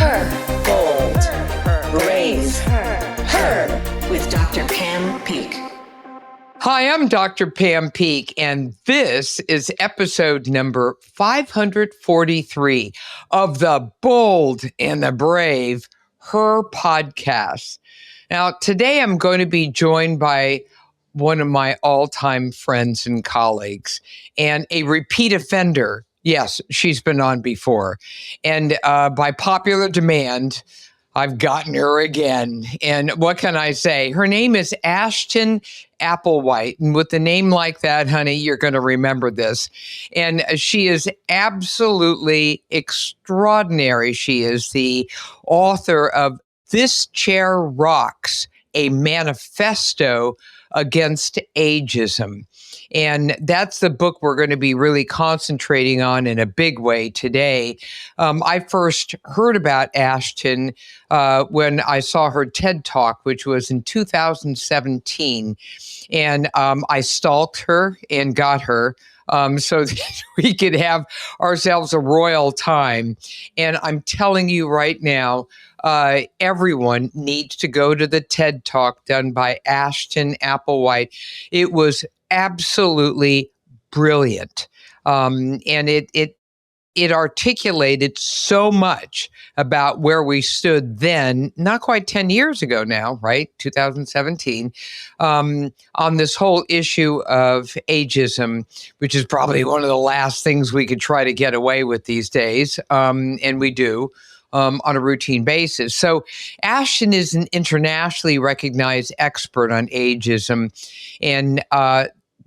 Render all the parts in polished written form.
Her. Bold. Brave. Her. With Dr. Pam Peake. Hi, I'm Dr. Pam Peake, and this is episode number 543 of the Bold and the Brave, Her podcast. Now, today I'm going to be joined by one of my all-time friends and colleagues and a repeat offender. Yes, she's been on before. And by popular demand, I've gotten her again. And what can I say? Her name is Ashton Applewhite. And with a name like that, honey, you're going to remember this. And she is absolutely extraordinary. She is the author of This Chair Rocks, a Manifesto Against Ageism. And that's the book we're going to be really concentrating on in a big way today. I first heard about Ashton when I saw her TED Talk, which was in 2017. And I stalked her and got her so that we could have ourselves a royal time. And I'm telling you right now, everyone needs to go to the TED Talk done by Ashton Applewhite. It was absolutely brilliant. And it articulated so much about where we stood then, not quite 10 years ago now, right? 2017, on this whole issue of ageism, which is probably one of the last things we could try to get away with these days. And we do. On a routine basis. So Ashton is an internationally recognized expert on ageism, and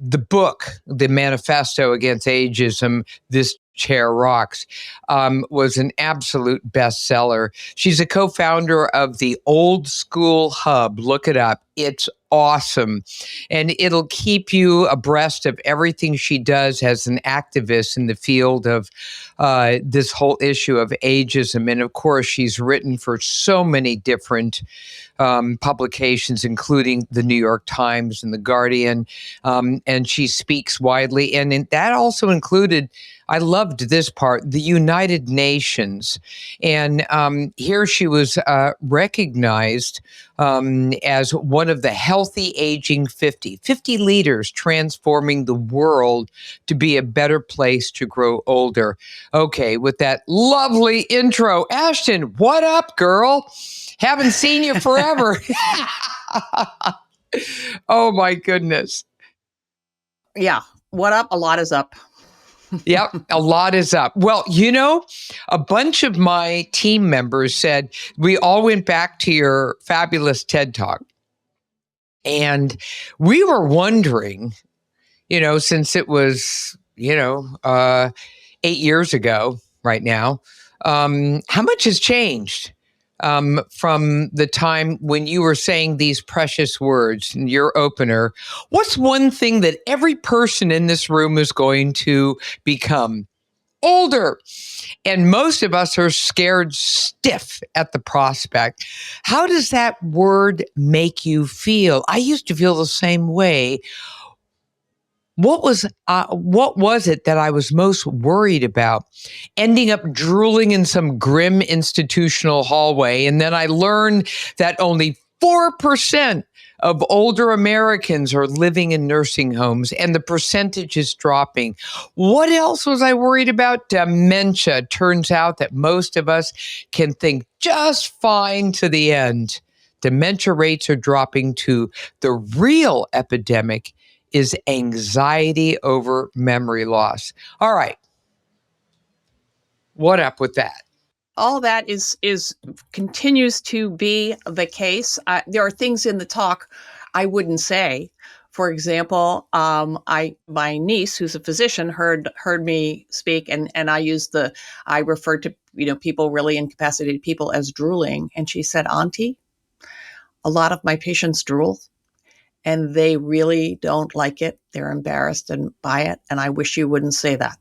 the book, the Manifesto Against Ageism, This Chair Rocks, was an absolute bestseller. She's a co-founder of the Old School Hub. Look it up. It's awesome. And it'll keep you abreast of everything she does as an activist in the field of this whole issue of ageism. And of course, she's written for so many different publications, including the New York Times and the Guardian. And she speaks widely. And that also included, I loved this part, the United Nations. And here she was recognized as one of the healthy aging 50 leaders transforming the world to be a better place to grow older. Okay, with that lovely intro, Ashton, what up, girl? Haven't seen you forever. Oh, my goodness. Yeah. What up? A lot is up. Yep, a lot is up. Well, you know, a bunch of my team members said we all went back to your fabulous TED Talk. And we were wondering, since it was, 8 years ago right now, how much has changed from the time when you were saying these precious words in your opener? What's one thing that every person in this room is going to become? Older. And most of us are scared stiff at the prospect. How does that word make you feel? I used to feel the same way. What was it that I was most worried about? Ending up drooling in some grim institutional hallway. And then I learned that only 4% of older Americans are living in nursing homes, and the percentage is dropping. What else was I worried about? Dementia. Turns out that most of us can think just fine to the end. Dementia rates are dropping too. The real epidemic is anxiety over memory loss. All right. What up with that? All that is continues to be the case. There are things in the talk I wouldn't say. For example, my niece, who's a physician, heard me speak, and I referred to people, really incapacitated people, as drooling, and she said, "Auntie, a lot of my patients drool, and they really don't like it. They're embarrassed by it, and I wish you wouldn't say that."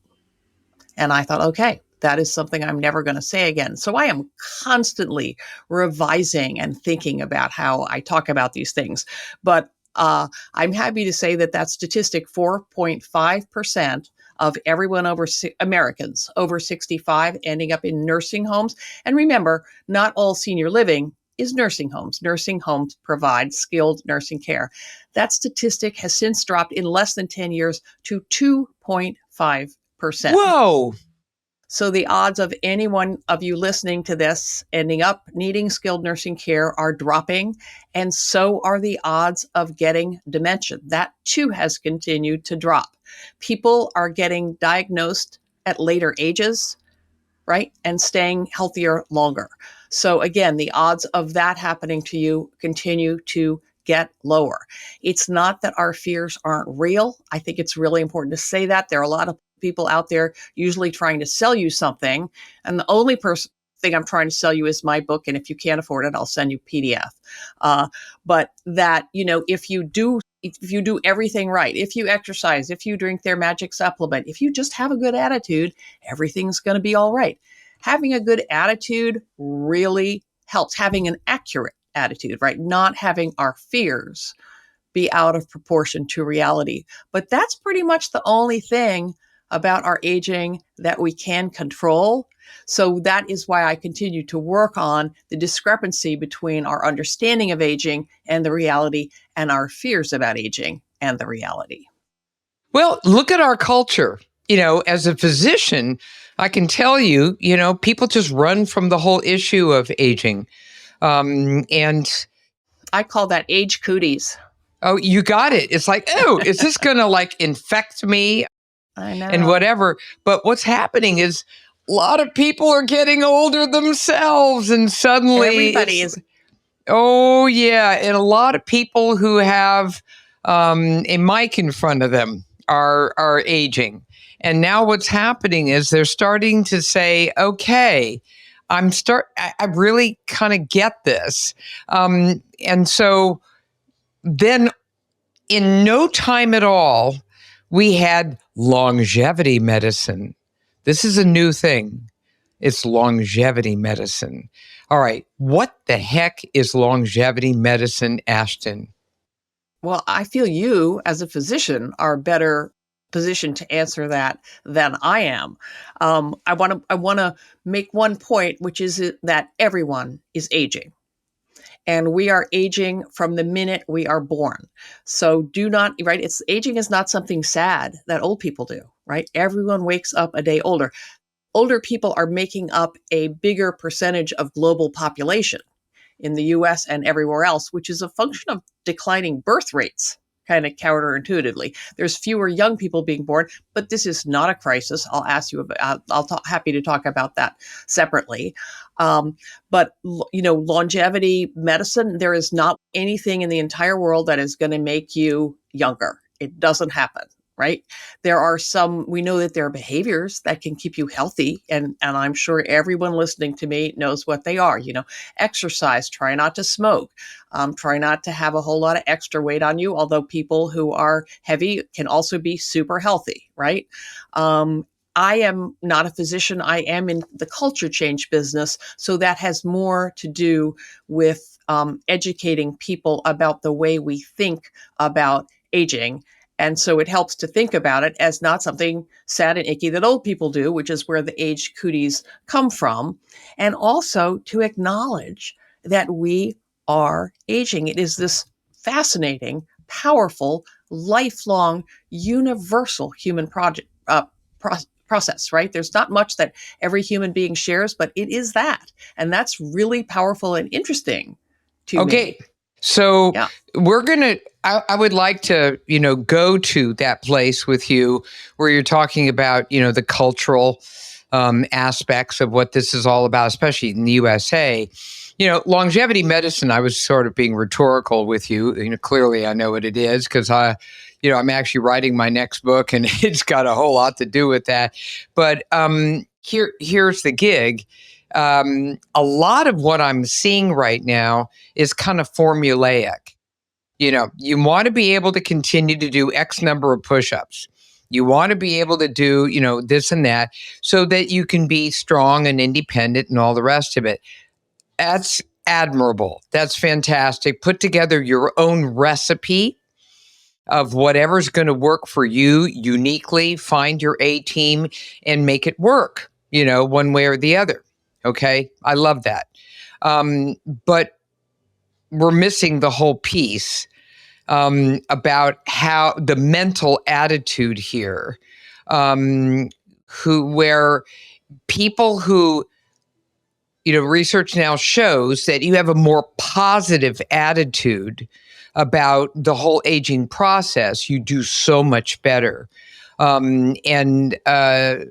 And I thought, okay, that is something I'm never going to say again. So I am constantly revising and thinking about how I talk about these things. But I'm happy to say that statistic, 4.5% of everyone Americans over 65 ending up in nursing homes. And remember, not all senior living is nursing homes. Nursing homes provide skilled nursing care. That statistic has since dropped in less than 10 years to 2.5%. Whoa. So the odds of any one of you listening to this ending up needing skilled nursing care are dropping, and so are the odds of getting dementia. That too has continued to drop. People are getting diagnosed at later ages, right? And staying healthier longer. So again, the odds of that happening to you continue to get lower. It's not that our fears aren't real. I think it's really important to say that. There are a lot of people out there usually trying to sell you something, and the only thing I'm trying to sell you is my book, and if you can't afford it, I'll send you PDF. But that, if you do everything right, if you exercise, if you drink their magic supplement, if you just have a good attitude, everything's going to be all right. Having a good attitude really helps. Having an accurate attitude, right? Not having our fears be out of proportion to reality. But that's pretty much the only thing about our aging that we can control. So that is why I continue to work on the discrepancy between our understanding of aging and the reality, and our fears about aging and the reality. Well, look at our culture. As a physician, I can tell you, people just run from the whole issue of aging. And I call that age cooties. oh, you got it. It's like, oh, is this going to infect me? I know. And whatever. But what's happening is a lot of people are getting older themselves, and suddenly everybody is. Oh, yeah. And a lot of people who have a mic in front of them are aging. And now what's happening is they're starting to say, okay, I really kind of get this. And so then in no time at all, we had longevity medicine. This is a new thing. It's longevity medicine. All right. What the heck is longevity medicine, Ashton? Well, I feel you as a physician are better positioned to answer that than I am. I want to make one point, which is that everyone is aging. And we are aging from the minute we are born. So aging is not something sad that old people do, right? Everyone wakes up a day older. Older people are making up a bigger percentage of global population in the US and everywhere else, which is a function of declining birth rates, kind of counterintuitively. There's fewer young people being born, but this is not a crisis. I'll ask you about, happy to talk about that separately. But longevity medicine, there is not anything in the entire world that is going to make you younger. It doesn't happen. Right? We know that there are behaviors that can keep you healthy. And I'm sure everyone listening to me knows what they are. Exercise, try not to smoke, try not to have a whole lot of extra weight on you. Although people who are heavy can also be super healthy, right? I am not a physician. I am in the culture change business. So that has more to do with educating people about the way we think about aging. And so it helps to think about it as not something sad and icky that old people do, which is where the age cooties come from. And also to acknowledge that we are aging. It is this fascinating, powerful, lifelong, universal human process, right? There's not much that every human being shares, but it is that. And that's really powerful and interesting to me. So I would like to, go to that place with you where you're talking about, the cultural aspects of what this is all about, especially in the USA. Longevity medicine, I was sort of being rhetorical with you. Clearly I know what it is because I'm actually writing my next book and it's got a whole lot to do with that. But here's the gig. A lot of what I'm seeing right now is kind of formulaic. You want to be able to continue to do X number of push-ups. You want to be able to do, this and that so that you can be strong and independent and all the rest of it. That's admirable. That's fantastic. Put together your own recipe of whatever's going to work for you uniquely. Find your A team and make it work, one way or the other. Okay. I love that. But we're missing the whole piece about how the mental attitude here, where people who, research now shows that you have a more positive attitude about the whole aging process, you do so much better. And I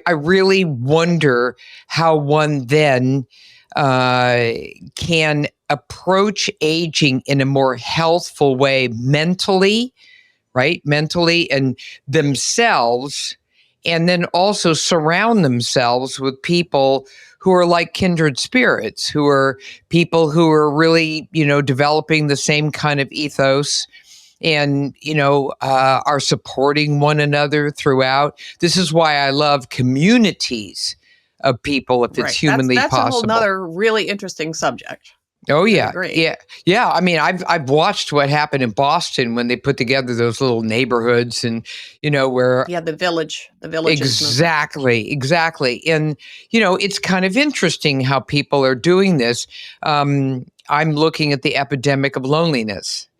really wonder how one then can approach aging in a more healthful way mentally, right? Mentally and themselves, and then also surround themselves with people who are like kindred spirits, who are people who are really, developing the same kind of ethos and, are supporting one another throughout. This is why I love communities of people if it's Right. humanly That's a whole possible. nother really interesting subject. Oh I yeah, agree. yeah. I mean, I've watched what happened in Boston when they put together those little neighborhoods, and where Yeah, the villages movement. exactly, and it's kind of interesting how people are doing this. I'm looking at the epidemic of loneliness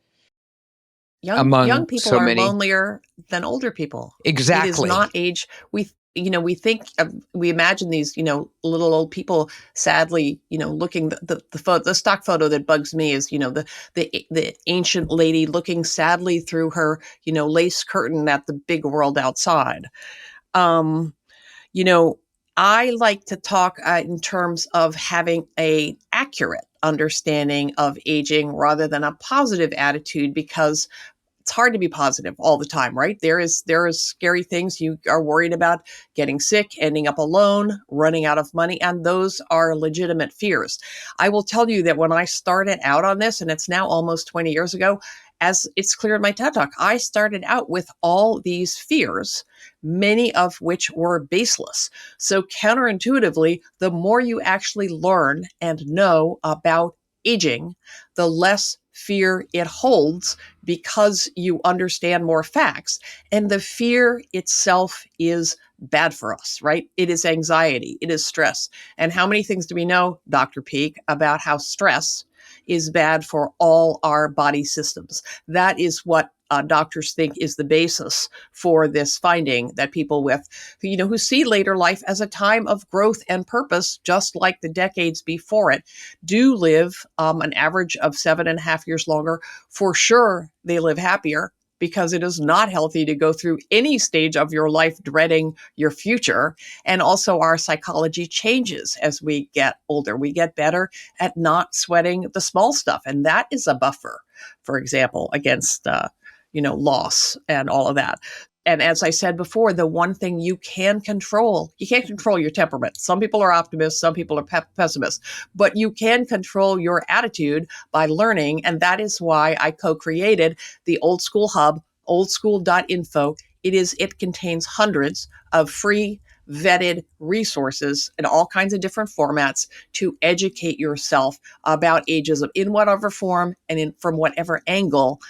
Young among people so are many. lonelier than older people. It is Exactly. not age. We think we imagine these little old people sadly looking the stock photo that bugs me is the ancient lady looking sadly through her lace curtain at the big world outside. Um, you know, I like to talk in terms of having a accurate understanding of aging rather than a positive attitude, because it's hard to be positive all the time, right? There is scary things. You are worried about getting sick, ending up alone, running out of money, and those are legitimate fears. I will tell you that when I started out on this, and it's now almost 20 years ago, as it's clear in my TED Talk, I started out with all these fears, many of which were baseless. So counterintuitively, the more you actually learn and know about aging, the less fear it holds, because you understand more facts. And the fear itself is bad for us, right? It is anxiety, it is stress. And how many things do we know, Dr. Peak, about how stress is bad for all our body systems? That is what doctors think is the basis for this finding, that people with, who see later life as a time of growth and purpose, just like the decades before it, do live an average of 7.5 years longer. For sure, they live happier, because it is not healthy to go through any stage of your life dreading your future. And also, our psychology changes as we get older. We get better at not sweating the small stuff. And that is a buffer, for example, against loss and all of that. And as I said before, the one thing you can't control your temperament. Some people are optimists, some people are pessimists, but you can control your attitude by learning. And that is why I co-created the Old School Hub, oldschool.info. It contains hundreds of free vetted resources in all kinds of different formats to educate yourself about ageism in whatever form and from whatever angle,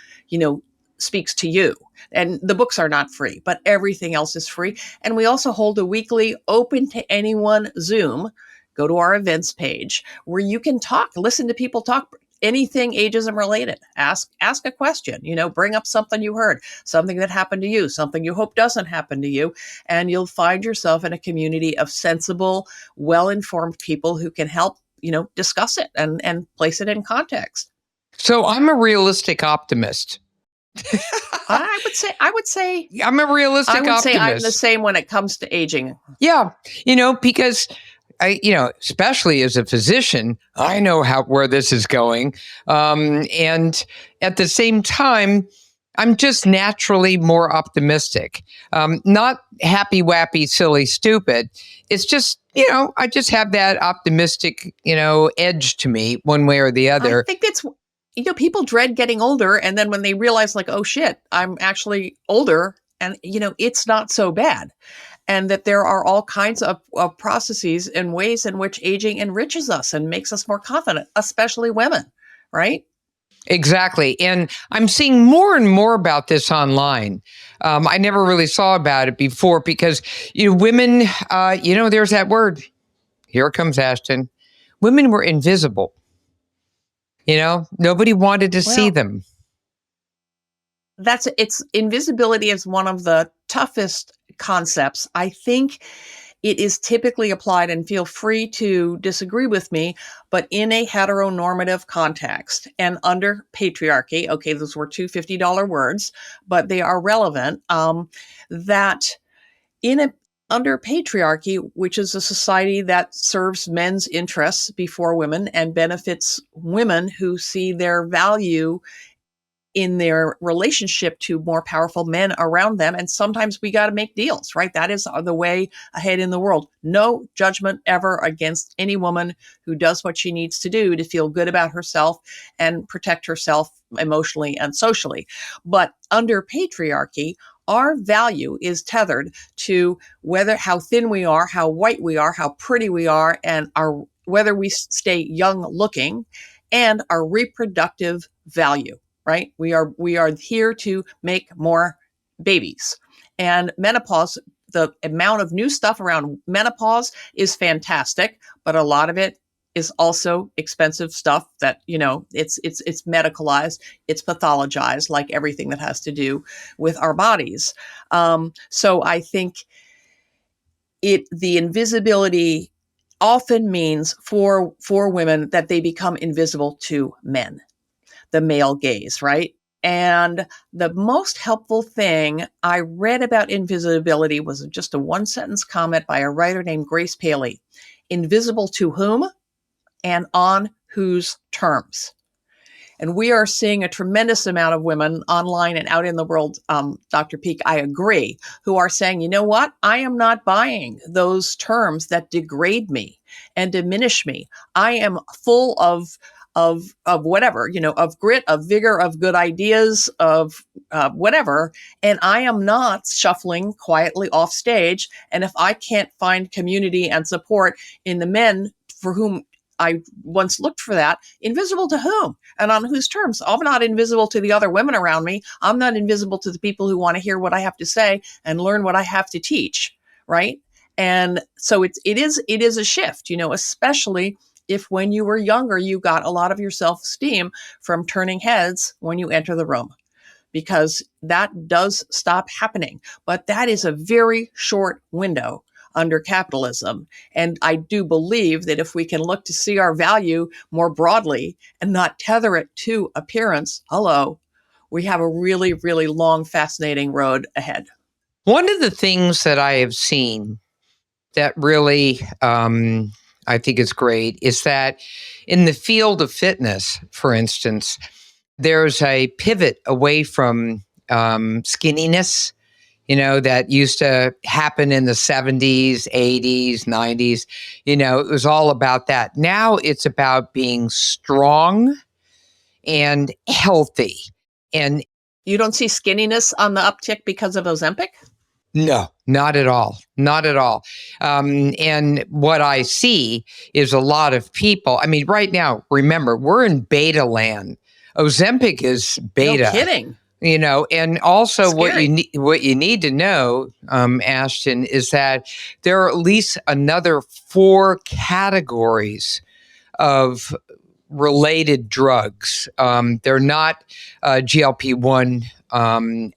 speaks to you. And the books are not free, but everything else is free. And we also hold a weekly open to anyone Zoom. Go to our events page where you can listen to people talk anything ageism related. Ask a question, bring up something you heard, something that happened to you, something you hope doesn't happen to you. And you'll find yourself in a community of sensible, well-informed people who can help, discuss it and place it in context. So I'm a realistic optimist. I would say I'm a realistic optimist. I'm the same when it comes to aging. Yeah, because I, especially as a physician, I know where this is going, and at the same time, I'm just naturally more optimistic. Not happy, wappy, silly, stupid. It's just, I just have that optimistic, edge to me, one way or the other. I think that's, people dread getting older, and then when they realize, like, oh shit, I'm actually older, and it's not so bad. And that there are all kinds of processes and ways in which aging enriches us and makes us more confident, especially women, right? Exactly. And I'm seeing more and more about this online. I never really saw about it before because, women, there's that word. Here it comes, Ashton. Women were invisible. Nobody wanted to see Well, them. it's invisibility is one of the toughest concepts. I think it is typically applied, and feel free to disagree with me, but in a heteronormative context and under patriarchy. Okay, those were two $50 words, but they are relevant. That in a under patriarchy, which is a society that serves men's interests before women and benefits women who see their value in their relationship to more powerful men around them. And sometimes we got to make deals, right? That is the way ahead in the world. No judgment ever against any woman who does what she needs to do to feel good about herself and protect herself emotionally and socially. But under patriarchy, our value is tethered to how thin we are, how white we are, how pretty we are, and whether we stay young looking, and our reproductive value. Right? We are here to make more babies. And menopause, the amount of new stuff around menopause is fantastic, but a lot of it is also expensive stuff that, it's medicalized, it's pathologized, like everything that has to do with our bodies. So I think the invisibility often means for women that they become invisible to men, the male gaze, right? And the most helpful thing I read about invisibility was just a one sentence comment by a writer named Grace Paley. Invisible to whom and on whose terms? And we are seeing a tremendous amount of women online and out in the world, Dr. Peak, I agree, who are saying, you know what? I am not buying those terms that degrade me and diminish me. I am full of whatever, of grit, of vigor, of good ideas, of whatever. And I am not shuffling quietly off stage. And if I can't find community and support in the men for whom I once looked for that, invisible to whom and on whose terms? I'm not invisible to the other women around me. I'm not invisible to the people who want to hear what I have to say and learn what I have to teach. Right. And so it is a shift, especially if when you were younger, you got a lot of your self-esteem from turning heads when you enter the room, because that does stop happening. But that is a very short window under capitalism. And I do believe that if we can look to see our value more broadly and not tether it to appearance, we have a really, really long, fascinating road ahead. One of the things that I have seen that really I think is great is that in the field of fitness, for instance, there's a pivot away from skinniness, that used to happen in the 70s, 80s, 90s. It was all about that. Now it's about being strong and healthy. And you don't see skinniness on the uptick because of Ozempic? No, not at all. Not at all. And what I see is a lot of people. I mean, right now, remember, we're in beta land. Ozempic is beta. No kidding. And also Scary. what you need to know, Ashton, is that there are at least another 4 categories of related drugs. They're not GLP-1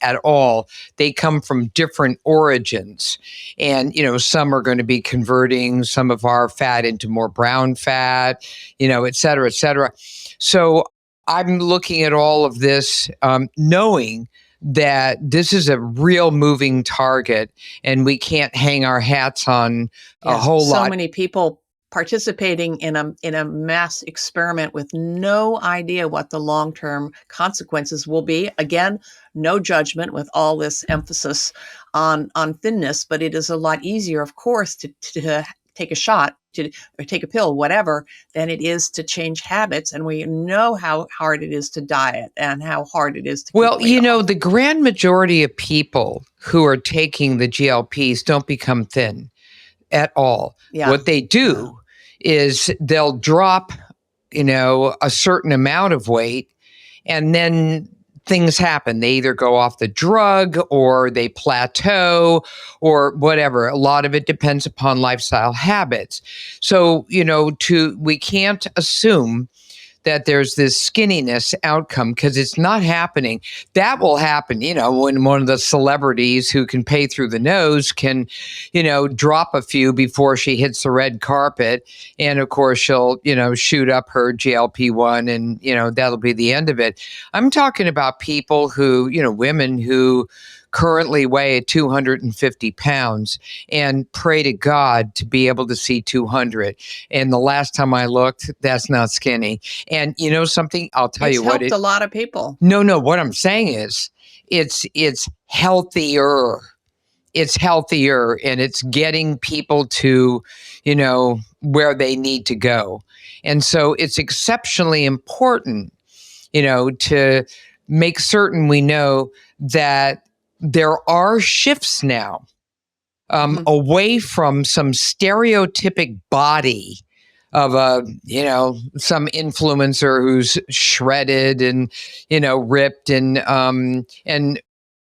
at all. They come from different origins. And, some are going to be converting some of our fat into more brown fat, et cetera, et cetera. So I'm looking at all of this, knowing that this is a real moving target and we can't hang our hats on a whole lot. So many people participating in a mass experiment with no idea what the long-term consequences will be. Again, no judgment with all this emphasis on thinness, but it is a lot easier, of course, to take a shot, or take a pill, whatever, than it is to change habits. And we know how hard it is to diet and how hard it is to keep weight off. The grand majority of people who are taking the GLPs don't become thin at all. Yeah. What they do is they'll drop, a certain amount of weight, And then things happen. They either go off the drug or they plateau or whatever. A lot of it depends upon lifestyle habits. So, we can't assume that there's this skinniness outcome because it's not happening. That will happen, when one of the celebrities who can pay through the nose can, drop a few before she hits the red carpet. And of course, she'll, shoot up her GLP-1 and, that'll be the end of it. I'm talking about people who, women who currently weigh 250 pounds and pray to God to be able to see 200. And the last time I looked, that's not skinny. And you know something? I'll tell It's you what. helped a lot of people. No. What I'm saying is, it's healthier. It's healthier, and it's getting people to, where they need to go. And so it's exceptionally important, to make certain we know that there are shifts now away from some stereotypic body of some influencer who's shredded and, ripped and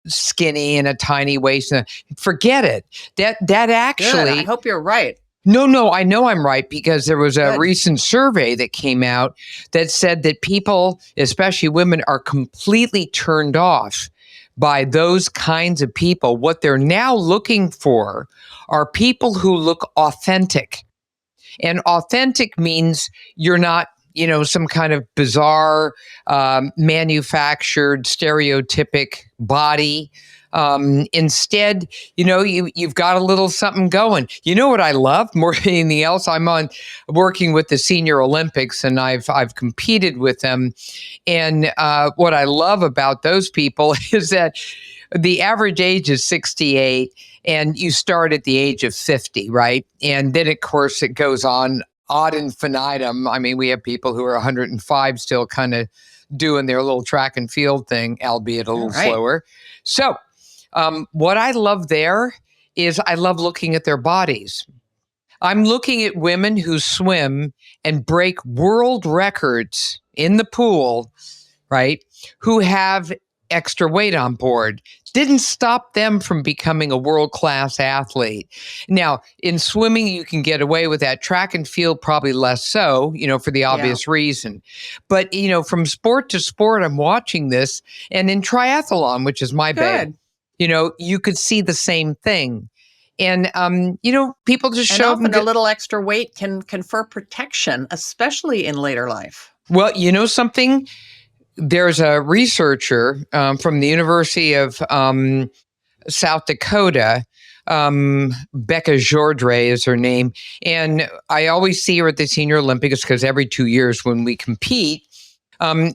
skinny and a tiny waist. Forget it. That actually, Good. I hope you're right. No, I know I'm right because there was a Good. recent survey that came out that said that people, especially women, are completely turned off by those kinds of people. What they're now looking for are people who look authentic. And authentic means you're not, some kind of bizarre, manufactured, stereotypic body. Instead, you've got a little something going. You know what I love more than anything else? I'm working with the Senior Olympics, and I've competed with them. And what I love about those people is that the average age is 68, and you start at the age of 50, right? And then, of course, it goes on ad infinitum. I mean, we have people who are 105 still kind of doing their little track and field thing, albeit a little slower. So what I love there is I love looking at their bodies. I'm looking at women who swim and break world records in the pool, right? Who have extra weight on board. Didn't stop them from becoming a world-class athlete. Now, in swimming, you can get away with that. Track and field, probably less so, for the obvious reason. But, from sport to sport, I'm watching this. And in triathlon, which is my babe, you could see the same thing. And, people just show often a little extra weight can confer protection, especially in later life. Well, something? There's a researcher from the University of South Dakota, Becca Jordre is her name. And I always see her at the Senior Olympics because every 2 years when we compete,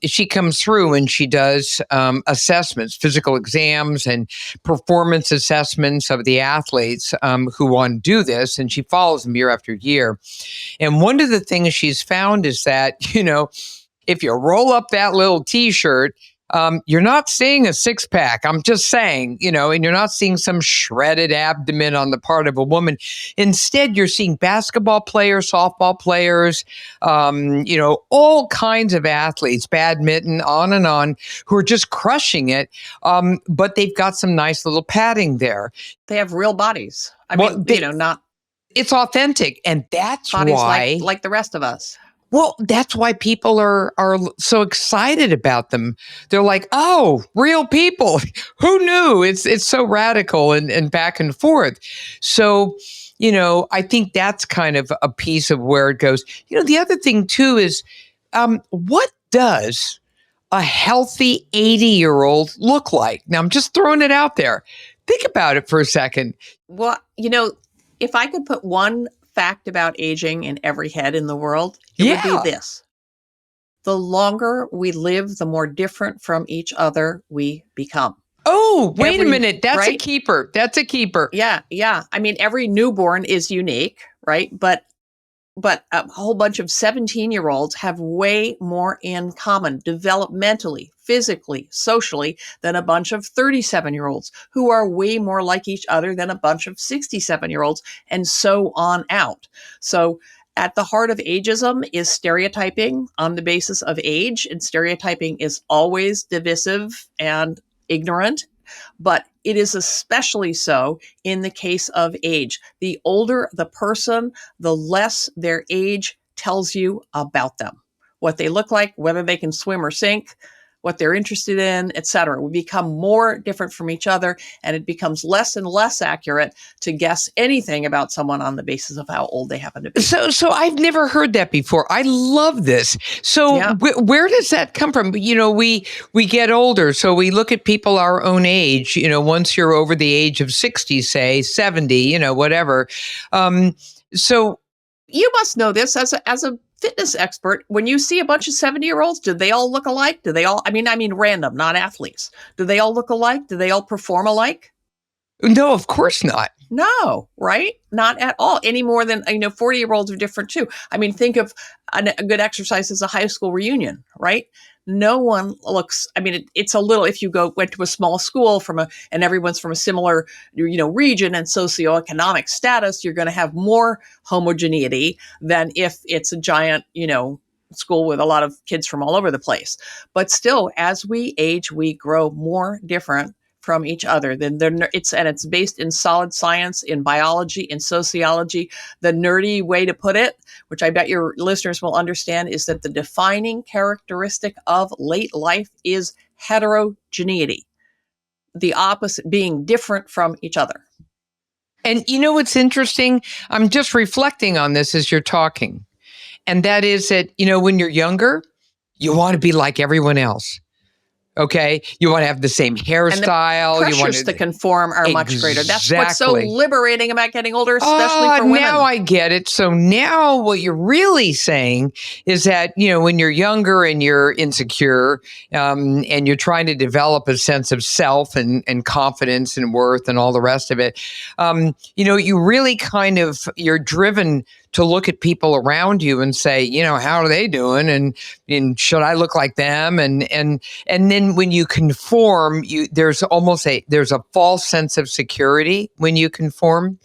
she comes through and she does assessments, physical exams and performance assessments of the athletes who want to do this. And she follows them year after year. And one of the things she's found is that, if you roll up that little T-shirt, you're not seeing a six-pack. I'm just saying, and you're not seeing some shredded abdomen on the part of a woman. Instead, you're seeing basketball players, softball players, all kinds of athletes, badminton, on and on, who are just crushing it. But they've got some nice little padding there. They have real bodies. I mean, not. It's authentic, and that's bodies why, like the rest of us. Well, that's why people are so excited about them. They're like, oh, real people. Who knew? It's so radical and back and forth. So, I think that's kind of a piece of where it goes. The other thing, too, is what does a healthy 80-year-old look like? Now, I'm just throwing it out there. Think about it for a second. Well, if I could put one fact about aging in every head in the world, it would be this. The longer we live, the more different from each other we become. Oh, wait a minute. That's a keeper. Yeah. I mean, every newborn is unique, right? But a whole bunch of 17-year-olds have way more in common developmentally, physically, socially than a bunch of 37-year-olds who are way more like each other than a bunch of 67-year-olds and so on out. So At the heart of ageism is stereotyping on the basis of age, and stereotyping is always divisive and ignorant, but it is especially so in the case of age. The older the person, the less their age tells you about them, what they look like, whether they can swim or sink, what they're interested in, etc. We become more different from each other, and it becomes less and less accurate to guess anything about someone on the basis of how old they happen to be. So I've never heard that before. I love this. So Yeah. where does that come from? We get older, so we look at people our own age. Once you're over the age of 60, say 70, whatever. So you must know this as a fitness expert. When you see a bunch of 70-year-olds, do they all look alike? Do they all, I mean random, not athletes. Do they all look alike? Do they all perform alike? No, of course not. No, right? Not at all. Any more than, 40-year-olds are different too. Think of a good exercise as a high school reunion, right? No one looks, it's a little, if you went to a small school and everyone's from a similar, region and socioeconomic status, you're going to have more homogeneity than if it's a giant, school with a lot of kids from all over the place. But still, as we age, we grow more different from each other. It's based in solid science, in biology, in sociology. The nerdy way to put it, which I bet your listeners will understand, is that the defining characteristic of late life is heterogeneity, the opposite being different from each other. And what's interesting? I'm just reflecting on this as you're talking. And that is that, when you're younger, you want to be like everyone else. Okay, you want to have the same hairstyle. And the pressures to conform are much greater. That's what's so liberating about getting older, especially for women. Now I get it. So now what you're really saying is that, when you're younger and you're insecure and you're trying to develop a sense of self and confidence and worth and all the rest of it, you really you're driven to look at people around you and say, how are they doing? And should I look like them? And then when you conform, there's a false sense of security when you conform.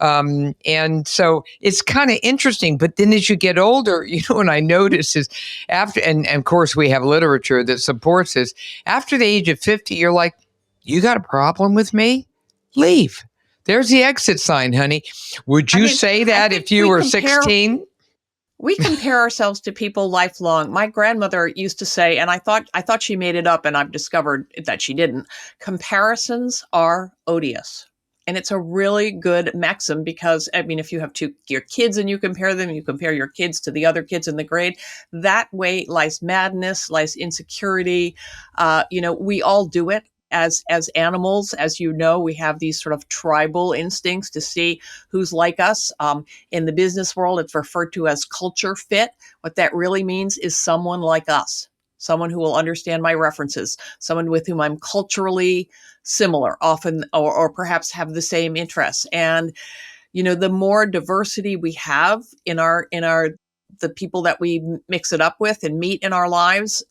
And so it's kind of interesting. But then as you get older, what I notice is and of course we have literature that supports this, after the age of 50, you're like, you got a problem with me? Leave. There's the exit sign, honey. Would you say that if you were 16? We compare ourselves to people lifelong. My grandmother used to say, and I thought she made it up, and I've discovered that she didn't. Comparisons are odious. And it's a really good maxim because, if you have your kids and you compare them, you compare your kids to the other kids in the grade, that way lies madness, lies insecurity. We all do it. As animals, as we have these sort of tribal instincts to see who's like us. In the business world, it's referred to as culture fit. What that really means is someone like us, someone who will understand my references, someone with whom I'm culturally similar, often, or perhaps have the same interests. And, the more diversity we have in the people that we mix it up with and meet in our lives,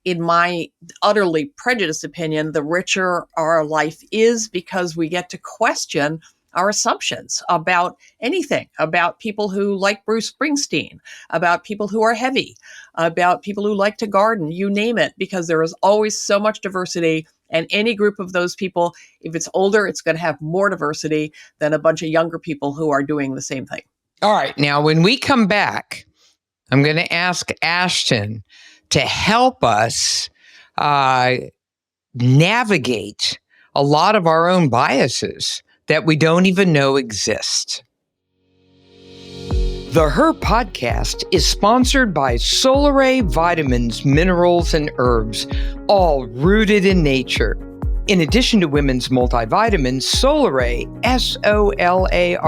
in my utterly prejudiced opinion, the richer our life is because we get to question our assumptions about anything, about people who like Bruce Springsteen, about people who are heavy, about people who like to garden, you name it, because there is always so much diversity. And any group of those people, if it's older, it's going to have more diversity than a bunch of younger people who are doing the same thing. All right. Now, when we come back, I'm going to ask Ashton to help us navigate a lot of our own biases that we don't even know exist. The Her podcast is sponsored by Solaray Vitamins, Minerals, and Herbs, all rooted in nature. In addition to women's multivitamins, Solaray, Solaray,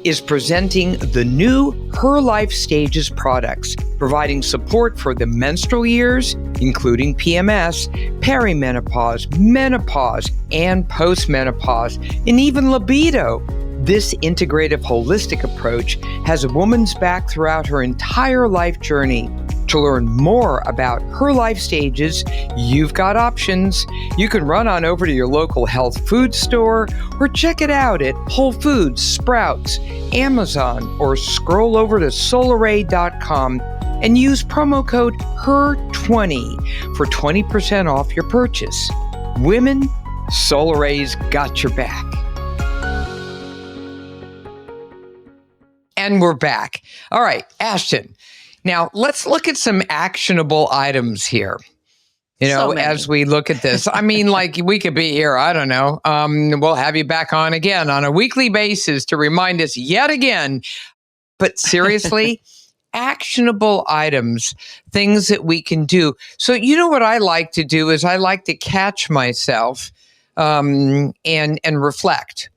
is presenting the new Her Life Stages products, providing support for the menstrual years, including PMS, perimenopause, menopause, and postmenopause, and even libido. This integrative, holistic approach has a woman's back throughout her entire life journey, To learn more about her life stages, you've got options. You can run on over to your local health food store or check it out at Whole Foods, Sprouts, Amazon, or scroll over to solaray.com and use promo code HER20 for 20% off your purchase. Women, Solaray's got your back. And we're back. All right, Ashton. Now, let's look at some actionable items here. As we look at this, I mean, like we could be here, I don't know. We'll have you back on again on a weekly basis to remind us yet again. But seriously, actionable items, things that we can do. So, what I like to do is I like to catch myself and reflect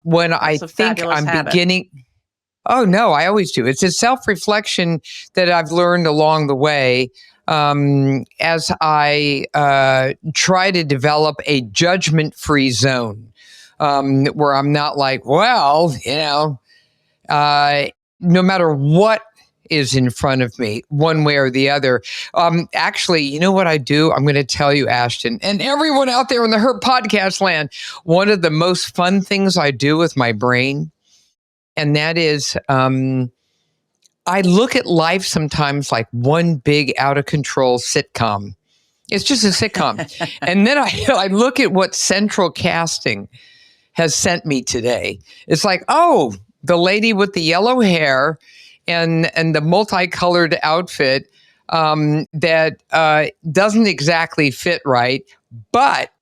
when I think I'm beginning. Oh, no, I always do. It's a self-reflection that I've learned along the way as I try to develop a judgment-free zone where I'm not like, no matter what is in front of me, one way or the other. Actually, you know what I do? I'm going to tell you, Ashton, and everyone out there in the Her podcast land, one of the most fun things I do with my brain, and that is I look at life sometimes like one big out of control sitcom. It's just a sitcom. And then I look at what central casting has sent me today. It's like, oh, the lady with the yellow hair and the multicolored outfit that doesn't exactly fit right, but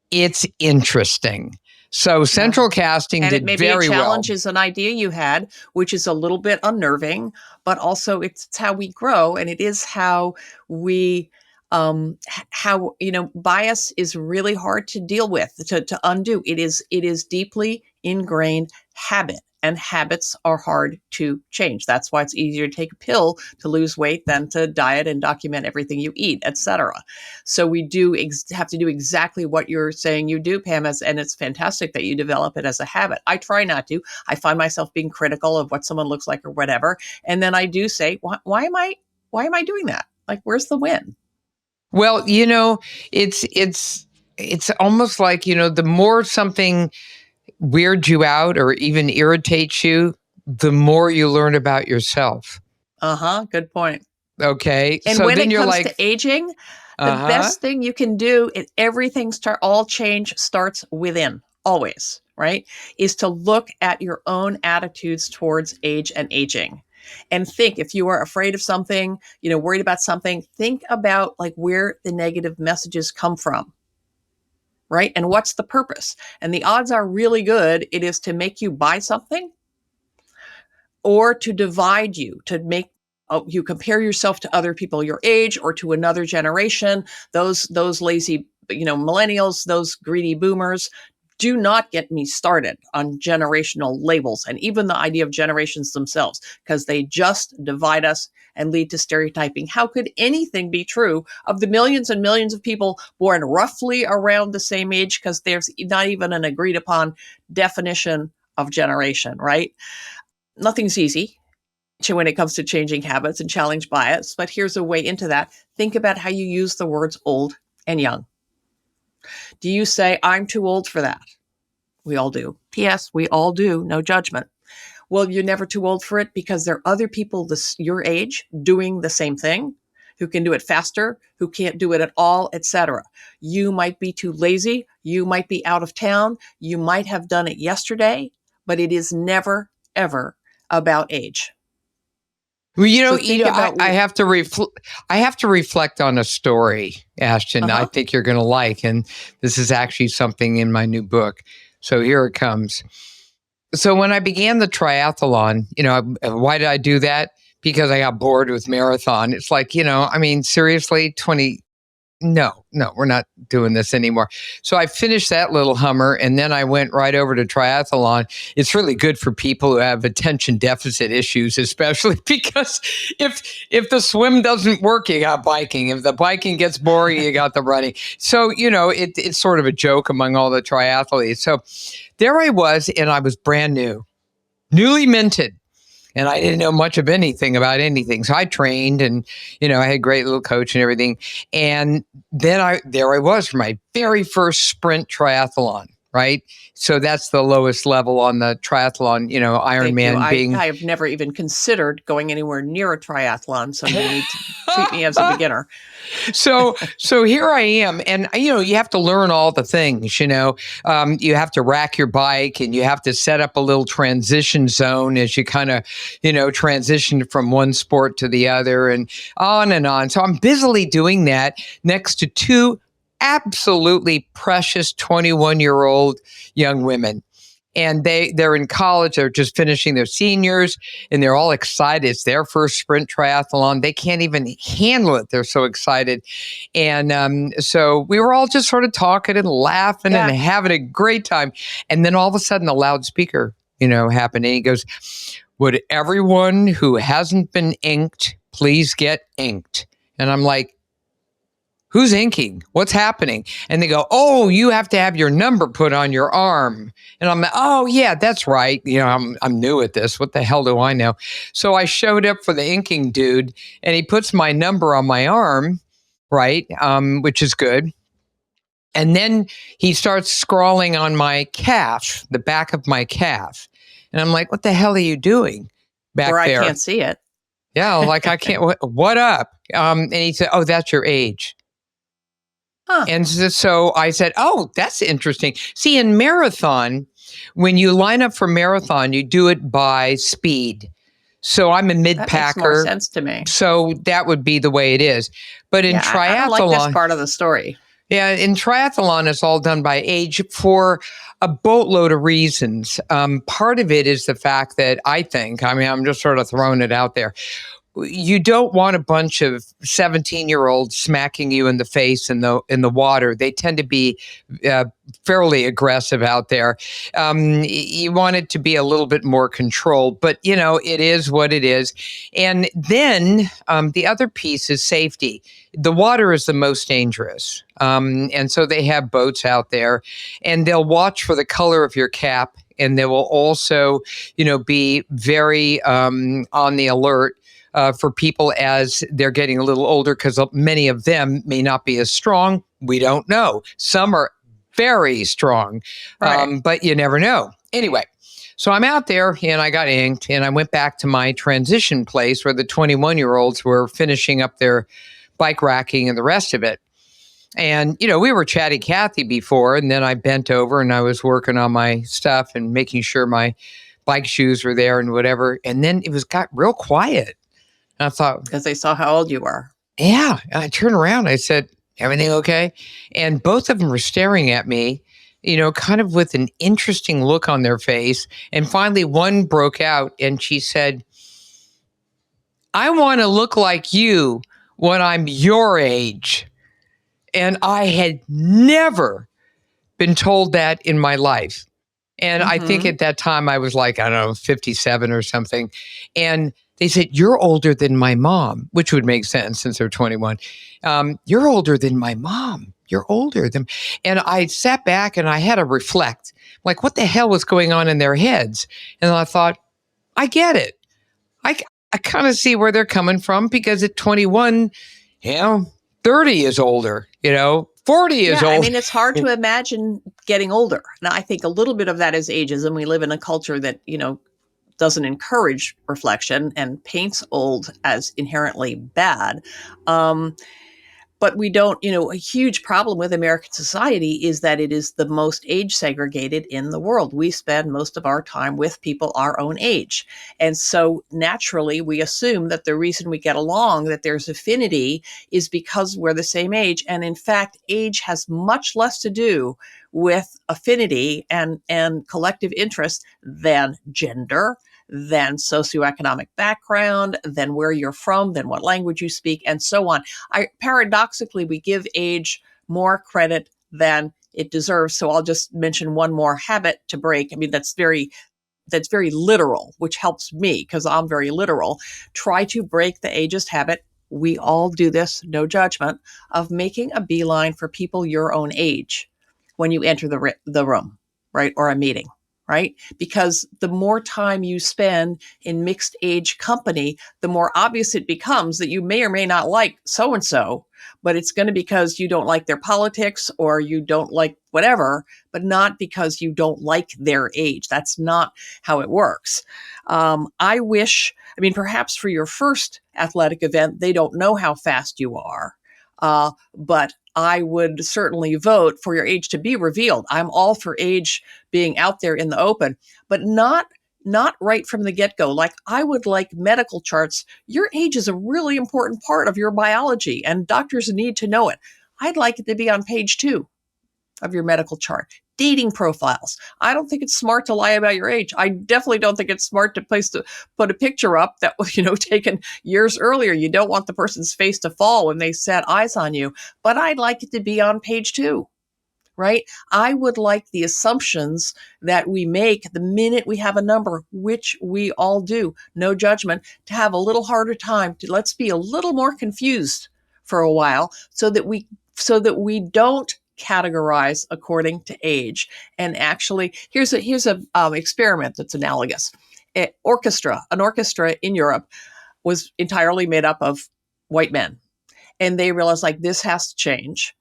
it's interesting. So central casting and did it may very be a challenge well. is an idea you had, which is a little bit unnerving, but also it's how we grow, and it is how we bias is really hard to deal with, to undo. It is deeply ingrained habit, and habits are hard to change. That's why it's easier to take a pill to lose weight than to diet and document everything you eat, etc. So we do have to do exactly what you're saying you do, Pam, and it's fantastic that you develop it as a habit. I try not to. I find myself being critical of what someone looks like or whatever, and then I do say, why am I doing that? Like, where's the win? Well, it's almost like, the more something weirds you out or even irritates you, the more you learn about yourself. Good point. Okay. And so when then it you're comes like, to aging, the best thing you can do, all change starts within, always, right? Is to look at your own attitudes towards age and aging. And think, if you are afraid of something, worried about something, think about like where the negative messages come from, right? And what's the purpose? And the odds are really good it is to make you buy something or to divide you, to make you compare yourself to other people your age or to another generation. Those lazy, millennials, those greedy boomers. Do not get me started on generational labels and even the idea of generations themselves, because they just divide us and lead to stereotyping. How could anything be true of the millions and millions of people born roughly around the same age? Because there's not even an agreed upon definition of generation, right? Nothing's easy when it comes to changing habits and challenge bias, but here's a way into that. Think about how you use the words old and young. Do you say, I'm too old for that? We all do. P.S. We all do. No judgment. Well, you're never too old for it because there are other people your age doing the same thing, who can do it faster, who can't do it at all, etc. You might be too lazy. You might be out of town. You might have done it yesterday, but it is never, ever about age. Well, I have to reflect on a story, Ashton. I think you're going to like, and this is actually something in my new book. So here it comes. So when I began the triathlon, why did I do that? Because I got bored with marathon. It's like, seriously, No, we're not doing this anymore. So I finished that little Hummer, and then I went right over to triathlon. It's really good for people who have attention deficit issues, especially because if the swim doesn't work, you got biking. If the biking gets boring, you got the running. So, it's sort of a joke among all the triathletes. So there I was, and I was brand new, newly minted. and I didn't know much of anything about anything. So I trained, and I had a great little coach and everything. And then there I was for my very first sprint triathlon. Right. So that's the lowest level on the triathlon, Thank you. Ironman being. I have never even considered going anywhere near a triathlon, so you need to treat me as a beginner. So here I am, and you have to learn all the things. You have to rack your bike, and you have to set up a little transition zone as you kind of transition from one sport to the other, and on and on. So I'm busily doing that next to two absolutely precious 21-year-old young women. And they're in college. They're just finishing their seniors, and they're all excited. It's their first sprint triathlon. They can't even handle it. They're so excited. And so we were all just sort of talking and laughing and having a great time. And then all of a sudden, the loudspeaker, happened. And he goes, "Would everyone who hasn't been inked please get inked?" And I'm like, "Who's inking? What's happening?" And they go, "Oh, you have to have your number put on your arm." And I'm like, "Oh, yeah, that's right. I'm new at this. What the hell do I know?" So I showed up for the inking dude, and he puts my number on my arm, right, which is good. And then he starts scrawling on my calf, the back of my calf. And I'm like, "What the hell are you doing back Where there?" I can't see it. Yeah, like I can't. What up? And he said, "Oh, that's your age." Huh. And so I said, "Oh, that's interesting." See, in marathon, when you line up for marathon, you do it by speed. So I'm a mid-packer. That makes more sense to me. So that would be the way it is. But in triathlon, I don't like this part of the story. Yeah, in triathlon, it's all done by age for a boatload of reasons. Part of it is the fact that I'm just sort of throwing it out there. You don't want a bunch of 17-year-olds smacking you in the face in the water. They tend to be fairly aggressive out there. You want it to be a little bit more controlled, but it is what it is. And then the other piece is safety. The water is the most dangerous, and so they have boats out there, and they'll watch for the color of your cap, and they will also, be very on the alert. For people as they're getting a little older, because many of them may not be as strong. We don't know. Some are very strong, Right. but you never know. Anyway, so I'm out there, and I got inked, and I went back to my transition place where the 21-year-olds were finishing up their bike racking and the rest of it. And, we were chatty Cathy before, and then I bent over and I was working on my stuff and making sure my bike shoes were there and whatever. And then got real quiet. And I thought, Because they saw how old you were. yeah. And I turned around. I said, "Everything okay?" And both of them were staring at me, kind of with an interesting look on their face. And finally, one broke out and she said, "I want to look like you when I'm your age." And I had never been told that in my life. And I think at that time I was like, I don't know, 57 or something. And they said, "You're older than my mom," which would make sense since they're 21. "You're older than my mom. You're older than." And I sat back and I had to reflect, like, what the hell was going on in their heads? And I thought, I get it. I kind of see where they're coming from, because at 21, 30 is older, 40 is old. It's hard to imagine getting older. Now, I think a little bit of that is ageism. We live in a culture that, doesn't encourage reflection and paints old as inherently bad. But we don't, a huge problem with American society is that it is the most age segregated in the world. We spend most of our time with people our own age. And so naturally, we assume that the reason we get along, that there's affinity, is because we're the same age. And in fact, age has much less to do with affinity and collective interest than gender, than socioeconomic background, than where you're from, than what language you speak, and so on. Paradoxically, we give age more credit than it deserves. So I'll just mention one more habit to break. That's very literal, which helps me because I'm very literal. Try to break the ageist habit. We all do this, no judgment, of making a beeline for people your own age when you enter the room, right, or a meeting. right? Because the more time you spend in mixed age company, the more obvious it becomes that you may or may not like so-and-so, but it's going to be because you don't like their politics or you don't like whatever, but not because you don't like their age. That's not how it works. I wish, I mean, perhaps for your first athletic event, they don't know how fast you are. But I would certainly vote for your age to be revealed. I'm all for age being out there in the open, but not right from the get-go. Like, I would like medical charts. Your age is a really important part of your biology, and doctors need to know it. I'd like it to be on page 2 of your medical chart. Dating profiles. I don't think it's smart to lie about your age. I definitely don't think it's smart to put a picture up that was, taken years earlier. You don't want the person's face to fall when they set eyes on you. But I'd like it to be on page 2, right? I would like the assumptions that we make the minute we have a number, which we all do, no judgment, to have a little harder time. Let's be a little more confused for a while so that we don't categorize according to age. And actually, here's a experiment that's analogous. An orchestra in Europe was entirely made up of white men, and they realized, like, this has to change.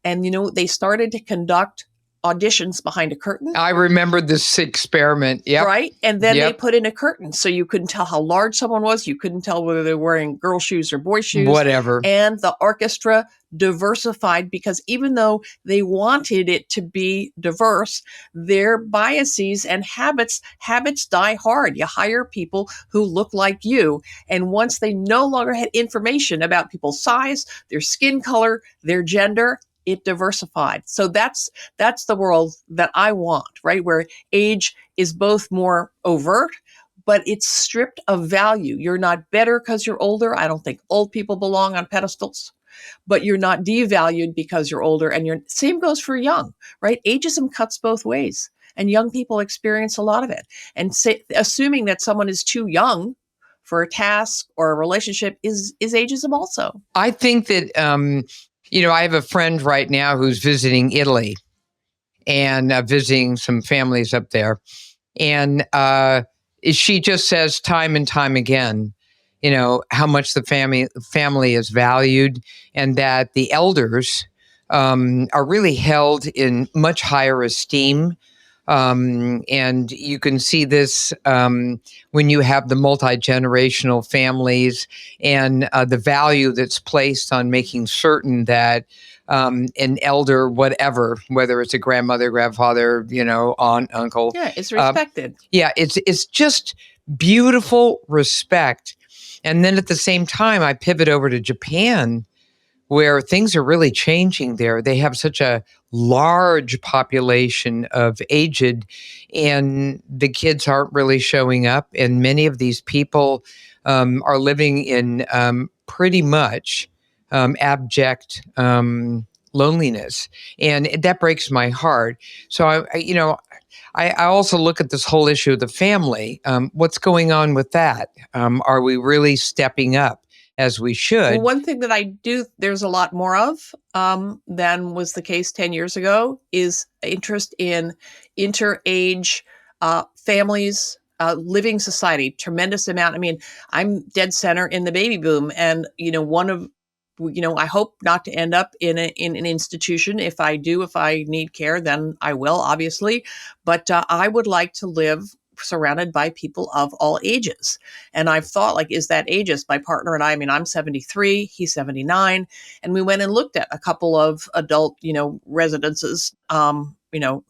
And they started to conduct auditions behind a curtain. I remember this experiment. Yep. Right. And then they put in a curtain so you couldn't tell how large someone was. You couldn't tell whether they were wearing girl shoes or boy shoes. Whatever. And the orchestra diversified because even though they wanted it to be diverse, their biases and habits die hard. You hire people who look like you. And once they no longer had information about people's size, their skin color, their gender, it diversified. So that's the world that I want, right? Where age is both more overt, but it's stripped of value. You're not better because you're older. I don't think old people belong on pedestals, but you're not devalued because you're older. And same goes for young, right? Ageism cuts both ways, and young people experience a lot of it. And assuming that someone is too young for a task or a relationship is ageism also. I think that, I have a friend right now who's visiting Italy and visiting some families up there. And she just says time and time again, how much the family is valued, and that the elders are really held in much higher esteem. And you can see this when you have the multi-generational families and the value that's placed on making certain that an elder, whether it's a grandmother, grandfather, aunt, uncle. Yeah, it's respected. It's just beautiful respect. And then at the same time, I pivot over to Japan, where things are really changing there. They have such a large population of aged, and the kids aren't really showing up. And many of these people are living in pretty much abject loneliness. And that breaks my heart. So, I also look at this whole issue of the family. What's going on with that? Are we really stepping up as we should? Well, one thing that there's a lot more of than was the case 10 years ago is interest in inter-age families, living society, tremendous amount. I mean, I'm dead center in the baby boom. And, I hope not to end up in an institution. If I need care, then I will, obviously. But I would like to live surrounded by people of all ages. And I've thought, like, is that ageist? My partner and I mean, I'm 73, he's 79. And we went and looked at a couple of adult, residences,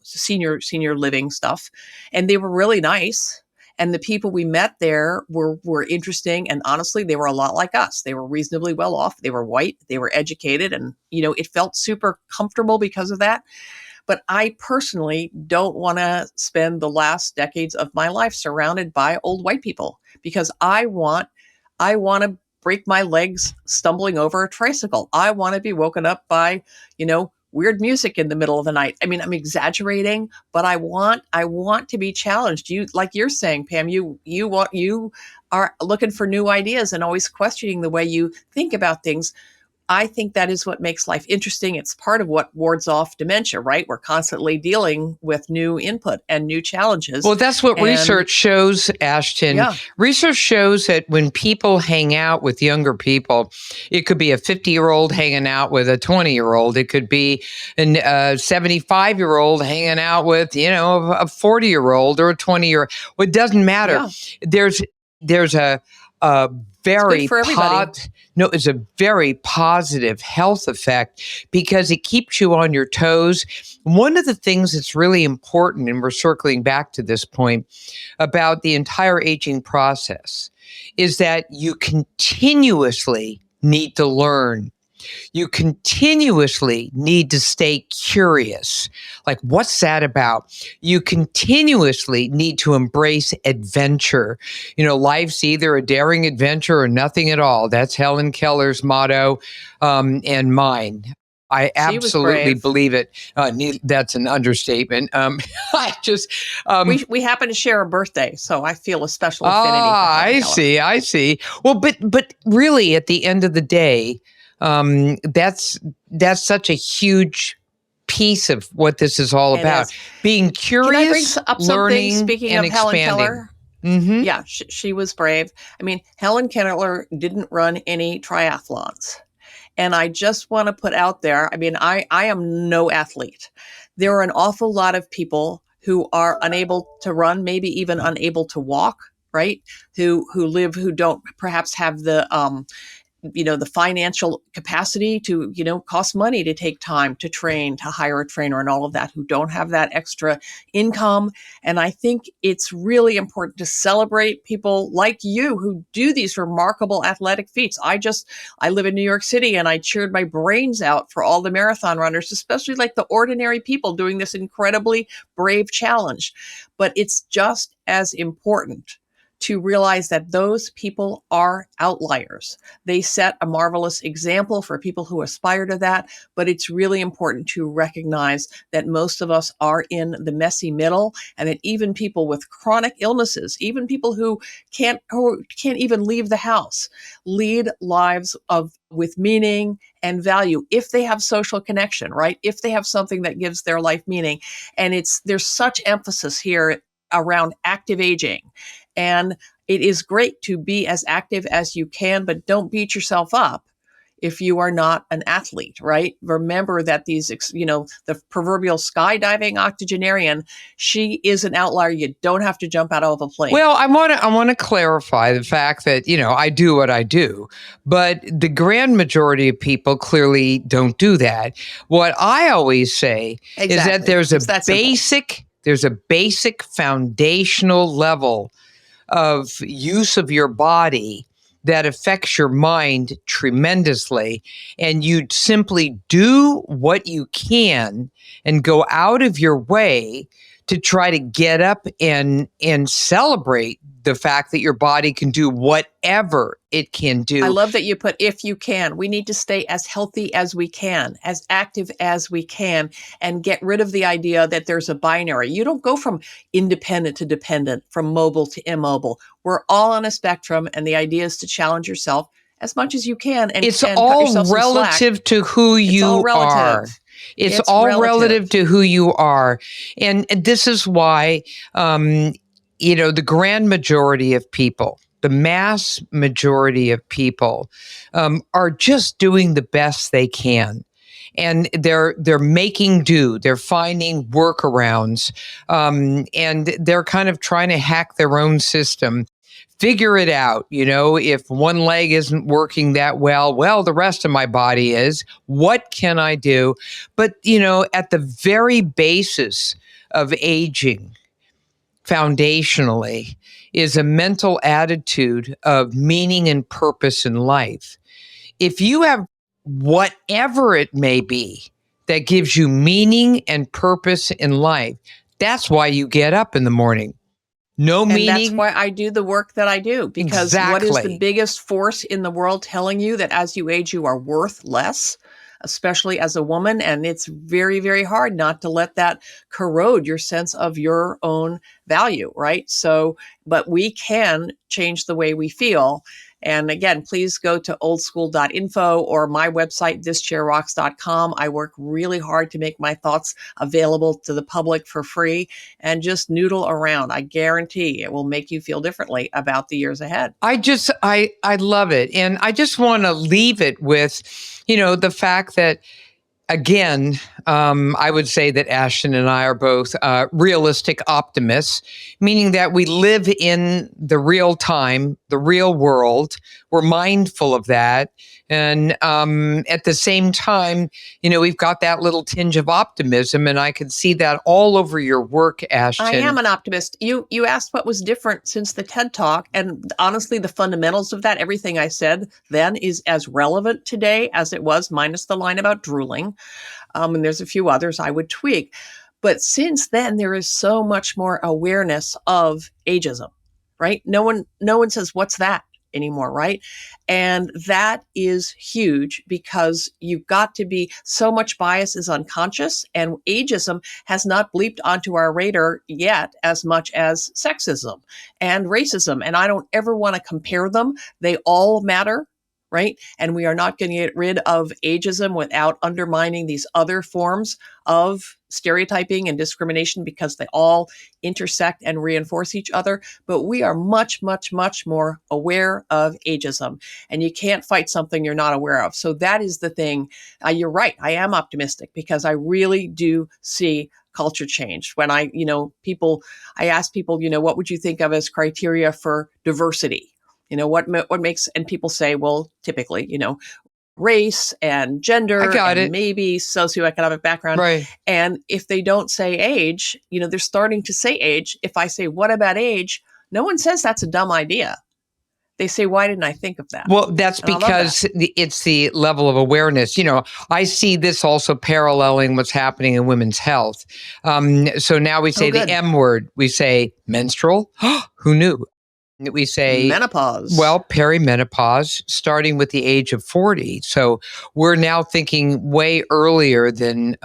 senior living stuff. And they were really nice. And the people we met there were interesting. And honestly, they were a lot like us. They were reasonably well off. They were white. They were educated. And, it felt super comfortable because of that. But I personally don't want to spend the last decades of my life surrounded by old white people, because I want to break my legs stumbling over a tricycle. I want to be woken up by, weird music in the middle of the night. I mean, I'm exaggerating, but I want to be challenged. Like you're saying, Pam, you are looking for new ideas and always questioning the way you think about things. I think that is what makes life interesting. It's part of what wards off dementia, right? We're constantly dealing with new input and new challenges. Well, that's what And research shows, Ashton. Yeah. Research shows that when people hang out with younger people, it could be a 50-year-old hanging out with a 20-year-old. It could be a 75-year-old hanging out with, a 40-year-old or a 20-year-old. Well, it doesn't matter. Yeah. There's a very for everybody. it's a very positive health effect because it keeps you on your toes. One of the things that's really important, and we're circling back to this point about the entire aging process, is that you continuously need to learn. You continuously need to stay curious. Like, what's that about? You continuously need to embrace adventure. Life's either a daring adventure or nothing at all. That's Helen Keller's motto, and mine. I absolutely believe it. That's an understatement. I just we happen to share a birthday, so I feel a special affinity. For Helen Keller. I see. Well, but really, at the end of the day, that's such a huge piece of what this is all about. Being curious, Can I bring up learning, something, speaking and of Helen expanding. Keller? Mm-hmm. Yeah, she was brave. I mean, Helen Keller didn't run any triathlons. And I just want to put out there, I mean, I am no athlete. There are an awful lot of people who are unable to run, maybe even unable to walk, right? Who don't perhaps have the the financial capacity to, cost money to take time to train, to hire a trainer and all of that, who don't have that extra income. And I think it's really important to celebrate people like you who do these remarkable athletic feats. I live in New York City and I cheered my brains out for all the marathon runners, especially like the ordinary people doing this incredibly brave challenge. But it's just as important to realize that those people are outliers. They set a marvelous example for people who aspire to that, but it's really important to recognize that most of us are in the messy middle, and that even people with chronic illnesses, even people who can't even leave the house, lead lives with meaning and value if they have social connection, right? If they have something that gives their life meaning. And there's such emphasis here around active aging. And it is great to be as active as you can, but don't beat yourself up if you are not an athlete, right? Remember that the proverbial skydiving octogenarian, she is an outlier. You don't have to jump out of a plane. Well, I want to clarify the fact that, I do what I do, but the grand majority of people clearly don't do that. What I always say is that there's a basic foundational level of use of your body that affects your mind tremendously. And you simply do what you can and go out of your way to try to get up and celebrate the fact that your body can do whatever it can do. I love that you put "if you can." We need to stay as healthy as we can, as active as we can, and get rid of the idea that there's a binary. You don't go from independent to dependent, from mobile to immobile. We're all on a spectrum, and the idea is to challenge yourself as much as you can. And it's and cut all yourself some relative slack. to who you all relative. are. It's It's all relative. relative to who you are. And this is why, the grand majority of people, the mass majority of people, are just doing the best they can. And they're making do. They're finding workarounds, and they're kind of trying to hack their own system. Figure it out. If one leg isn't working that well, the rest of my body is. What can I do? But, at the very basis of aging, foundationally, is a mental attitude of meaning and purpose in life. If you have whatever it may be that gives you meaning and purpose in life, that's why you get up in the morning. No meaning. And that's why I do the work that I do, because what is the biggest force in the world telling you that as you age, you are worth less, especially as a woman? And it's very, very hard not to let that corrode your sense of your own value, right? So, but we can change the way we feel. And again, please go to oldschool.info or my website, thischairrocks.com. I work really hard to make my thoughts available to the public for free, and just noodle around. I guarantee it will make you feel differently about the years ahead. I love it. And I just want to leave it with, the fact that, again, I would say that Ashton and I are both realistic optimists, meaning that we live in the real time, the real world. We're mindful of that. And at the same time, we've got that little tinge of optimism, and I can see that all over your work, Ashton. I am an optimist. You asked what was different since the TED Talk, and honestly, the fundamentals of that, everything I said then is as relevant today as it was, minus the line about drooling. And there's a few others I would tweak. But since then, there is so much more awareness of ageism, right? No one says, what's that anymore, right? And that is huge, because you've got to be, so much bias is unconscious, and ageism has not bleeped onto our radar yet as much as sexism and racism. And I don't ever want to compare them. They all matter. Right? And we are not going to get rid of ageism without undermining these other forms of stereotyping and discrimination, because they all intersect and reinforce each other. But we are much, much, much more aware of ageism, and you can't fight something you're not aware of. So that is the thing. You're right. I am optimistic, because I really do see culture change. When I ask people, what would you think of as criteria for diversity? What makes, and people say, well, typically, race and gender, and maybe socioeconomic background. Right. And if they don't say age, they're starting to say age. If I say, what about age? No one says that's a dumb idea. They say, why didn't I think of that? Well, that's because it's the level of awareness. I see this also paralleling what's happening in women's health. So now we say the M word. We say menstrual. Who knew? We say menopause. Well, perimenopause, starting with the age of 40. So we're now thinking way earlier than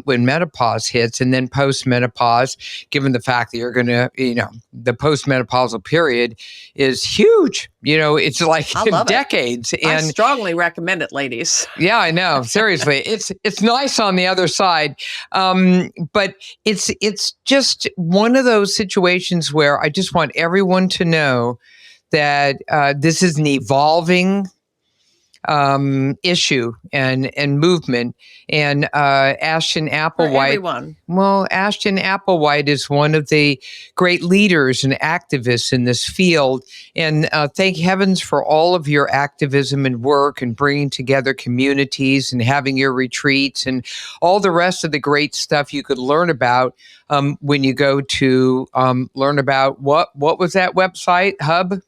when menopause hits, and then postmenopause, given the fact that you're going to, the postmenopausal period is huge. It's like decades. And I strongly recommend it, ladies. Yeah, I know. Seriously, it's nice on the other side, but it's just one of those situations where I just want everyone to know that this is an evolving issue and movement. And Ashton Applewhite. Well, Ashton Applewhite is one of the great leaders and activists in this field. And thank heavens for all of your activism and work, and bringing together communities, and having your retreats, and all the rest of the great stuff you could learn about when you go to learn about what was that website hub?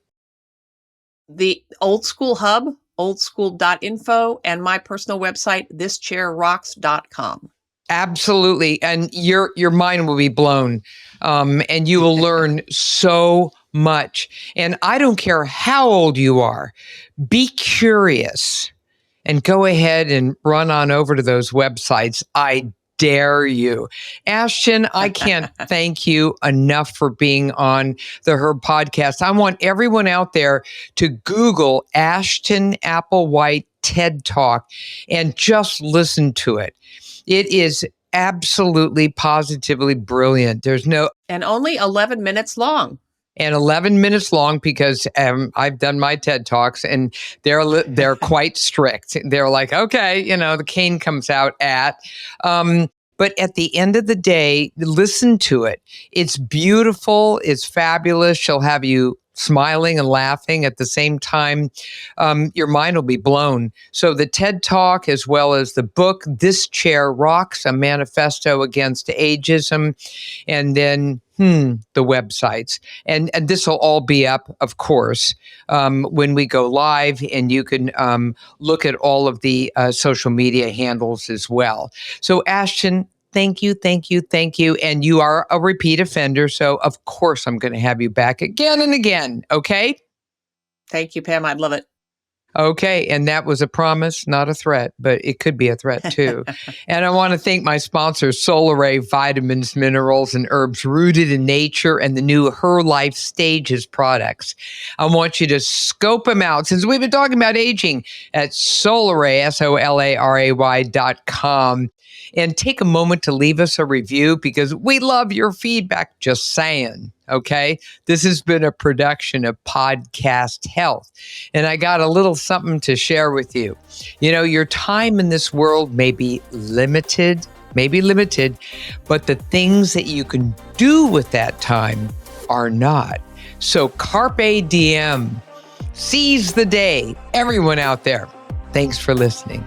The Old School Hub, oldschool.info, and my personal website, thischairrocks.com. Absolutely. And your mind will be blown, and you will learn so much. And I don't care how old you are, be curious and go ahead and run on over to those websites. I dare you. Ashton, I can't thank you enough for being on the Herb podcast. I want everyone out there to Google Ashton Applewhite TED Talk and just listen to it. It is absolutely, positively brilliant. And only 11 minutes long. And 11 minutes long, because I've done my TED Talks, and they're quite strict. They're like, okay, the cane comes out at. But at the end of the day, listen to it. It's beautiful. It's fabulous. She'll have you smiling and laughing at the same time. Your mind will be blown. So the TED Talk, as well as the book, This Chair Rocks, a Manifesto Against Ageism, and then the websites. And this will all be up, of course, when we go live, and you can look at all of the social media handles as well. So Ashton, thank you. And you are a repeat offender, so of course I'm going to have you back again and again, okay? Thank you, Pam. I'd love it. Okay, and that was a promise, not a threat, but it could be a threat too. And I want to thank my sponsors, Solar Vitamins, Minerals, and Herbs Rooted in Nature, and the new Her Life Stages products. I want you to scope them out, since we've been talking about aging, at Solaray, SOLARAY.com. And take a moment to leave us a review, because we love your feedback, just saying, okay? This has been a production of Podcast Health. And I got a little something to share with you. You know, your time in this world may be limited, but the things that you can do with that time are not. So carpe diem, seize the day, everyone out there. Thanks for listening.